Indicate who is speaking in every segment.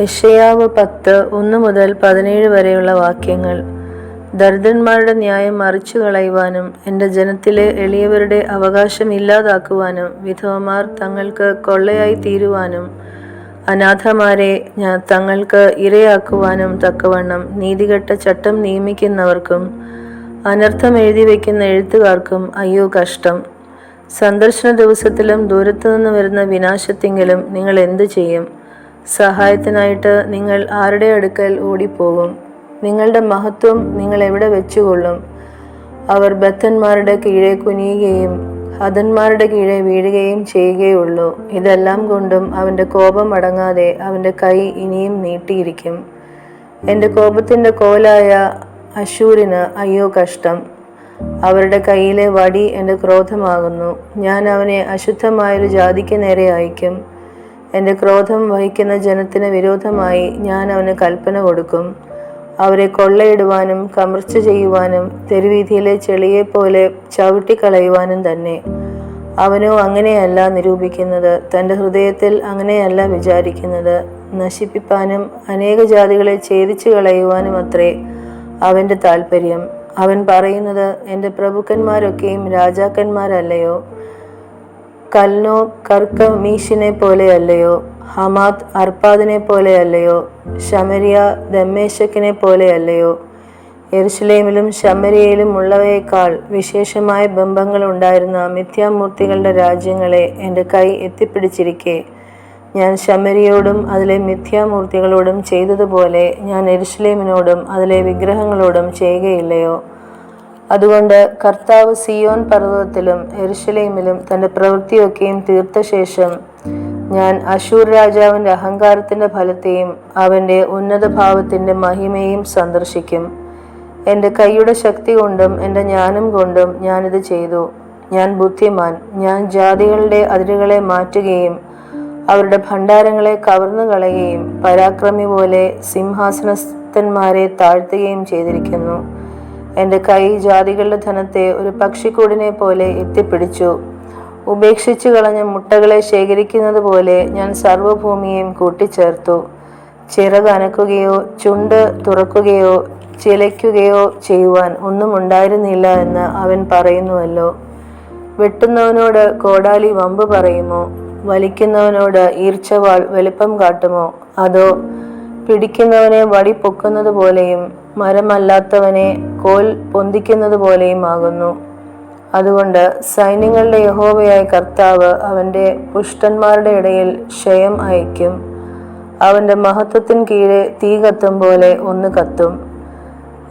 Speaker 1: യെശയ്യാവ് 10:1-17 വരെയുള്ള വാക്യങ്ങൾ. ദരിദ്രന്മാരുടെ ന്യായം മറിച്ചു കളയുവാനും എൻ്റെ ജനത്തിലെ എളിയവരുടെ അവകാശം ഇല്ലാതാക്കുവാനും വിധവമാർ തങ്ങൾക്ക് കൊള്ളയായി തീരുവാനും അനാഥമാരെ തങ്ങൾക്ക് ഇരയാക്കുവാനും തക്കവണ്ണം നീതികെട്ട ചട്ടം നിയമിക്കുന്നവർക്കും അനർത്ഥം എഴുതി വയ്ക്കുന്ന എഴുത്തുകാർക്കും അയ്യോ കഷ്ടം. സന്ദർശന ദിവസത്തിലും ദൂരത്തുനിന്ന് വരുന്ന വിനാശത്തിങ്കലും നിങ്ങൾ എന്തു ചെയ്യും? സഹായത്തിനായിട്ട് നിങ്ങൾ ആരുടെ അടുക്കൽ ഓടിപ്പോകും? നിങ്ങളുടെ മഹത്വം നിങ്ങൾ എവിടെ വെച്ചുകൊള്ളും? അവർ ബദ്ധന്മാരുടെ കീഴെ കുനിയുകയും ഹതന്മാരുടെ കീഴെ വീഴുകയും ചെയ്യുകയുള്ളൂ. ഇതെല്ലാം കൊണ്ടും അവൻ്റെ കോപം അടങ്ങാതെ അവൻ്റെ കൈ ഇനിയും നീട്ടിയിരിക്കും. എൻ്റെ കോപത്തിൻ്റെ കോലായ അശ്ശൂരിന് അയ്യോ കഷ്ടം. അവരുടെ കയ്യിലെ വടി എൻ്റെ ക്രോധമാകുന്നു. ഞാൻ അവനെ അശുദ്ധമായൊരു ജാതിക്ക് നേരെ അയക്കും. എൻ്റെ ക്രോധം വഹിക്കുന്ന ജനത്തിന് വിരോധമായി ഞാൻ അവന് കൽപ്പന കൊടുക്കും. അവരെ കൊള്ളയിടുവാനും കമർച്ച ചെയ്യുവാനും തെരുവീഥിയിലെ ചെളിയെപ്പോലെ ചവിട്ടിക്കളയുവാനും തന്നെ. അവനോ അങ്ങനെയല്ല നിരൂപിക്കുന്നത്, തൻ്റെ ഹൃദയത്തിൽ അങ്ങനെയല്ല വിചാരിക്കുന്നത്. നശിപ്പിപ്പാനും അനേക ജാതികളെ ഛേദിച്ചു കളയുവാനും അത്രേ അവൻ്റെ താല്പര്യം. അവൻ പറയുന്നത്, എൻ്റെ പ്രഭുക്കന്മാരൊക്കെയും രാജാക്കന്മാരല്ലയോ? കൽനോ കർക്കമീശിനെ പോലെയല്ലയോ? ഹമാത്ത് അർപ്പാദിനെ പോലെയല്ലയോ? ശമരിയ ദമ്മേശക്കിനെ പോലെയല്ലയോ? യെരുശലേമിലും ശമരിയയിലും ഉള്ളവയേക്കാൾ വിശേഷമായ ബിംബങ്ങൾ ഉണ്ടായിരുന്ന മിഥ്യാമൂർത്തികളുടെ രാജ്യങ്ങളെ എൻ്റെ കൈ എത്തിപ്പിടിച്ചിരിക്കെ ഞാൻ ശമരിയോടും അതിലെ മിഥ്യാമൂർത്തികളോടും ചെയ്തതുപോലെ ഞാൻ യെരുശലേമിനോടും അതിലെ വിഗ്രഹങ്ങളോടും ചെയ്യുകയില്ലയോ? അതുകൊണ്ട് കർത്താവ് സിയോൻ പർവ്വതത്തിലും യെരുശലേമിലും തൻ്റെ പ്രവൃത്തിയൊക്കെയും തീർത്ത ശേഷം ഞാൻ അശ്ശൂർ രാജാവിൻ്റെ അഹങ്കാരത്തിൻ്റെ ഫലത്തെയും അവൻ്റെ ഉന്നതഭാവത്തിൻ്റെ മഹിമയും സന്ദർശിക്കും. എൻ്റെ കൈയുടെ ശക്തി കൊണ്ടും എൻ്റെ ജ്ഞാനം കൊണ്ടും ഞാനിത് ചെയ്തു. ഞാൻ ബുദ്ധിമാൻ. ഞാൻ ജാതികളുടെ അതിരുകളെ മാറ്റുകയും അവരുടെ ഭണ്ഡാരങ്ങളെ കവർന്നു കളയുകയും പരാക്രമി പോലെ സിംഹാസനസ്ഥന്മാരെ താഴ്ത്തുകയും ചെയ്തിരിക്കുന്നു. എൻ്റെ കൈ ജാതികളുടെ ധനത്തെ ഒരു പക്ഷിക്കൂടിനെ പോലെ എത്തിപ്പിടിച്ചു. ഉപേക്ഷിച്ചു കളഞ്ഞ മുട്ടകളെ ശേഖരിക്കുന്നത് പോലെ ഞാൻ സർവ്വഭൂമിയെയും കൂട്ടിച്ചേർത്തു. ചിറക് അനക്കുകയോ ചുണ്ട് തുറക്കുകയോ ചിലയ്ക്കുകയോ ചെയ്യുവാൻ ഒന്നും ഉണ്ടായിരുന്നില്ല എന്ന് അവൻ പറയുന്നുവല്ലോ. വെട്ടുന്നവനോട് കോടാലി വമ്പ് പറയുമോ? വലിക്കുന്നവനോട് ഈർച്ചവാൾ വലിപ്പം കാട്ടുമോ? അതോ പിടിക്കുന്നവനെ വടി പൊക്കുന്നത് പോലെയും മരമല്ലാത്തവനെ കോൽ പൊന്തിക്കുന്നത് പോലെയും ആകുന്നു. അതുകൊണ്ട് സൈന്യങ്ങളുടെ യഹോവയായ കർത്താവ് അവൻ്റെ പുഷ്ടന്മാരുടെ ഇടയിൽ ക്ഷയം അയക്കും. അവൻ്റെ മഹത്വത്തിന് കീഴെ തീ കത്തും പോലെ ഒന്ന് കത്തും.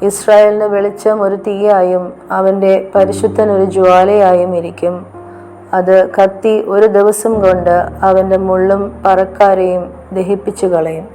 Speaker 1: ഇസ്രായേലിൻ്റെ വെളിച്ചം ഒരു തീയായും അവൻ്റെ പരിശുദ്ധനൊരു ജ്വാലയായും ഇരിക്കും. അത് കത്തി ഒരു ദിവസം കൊണ്ട് അവൻ്റെ മുള്ളും പറക്കാരെയും ദഹിപ്പിച്ചു കളയും.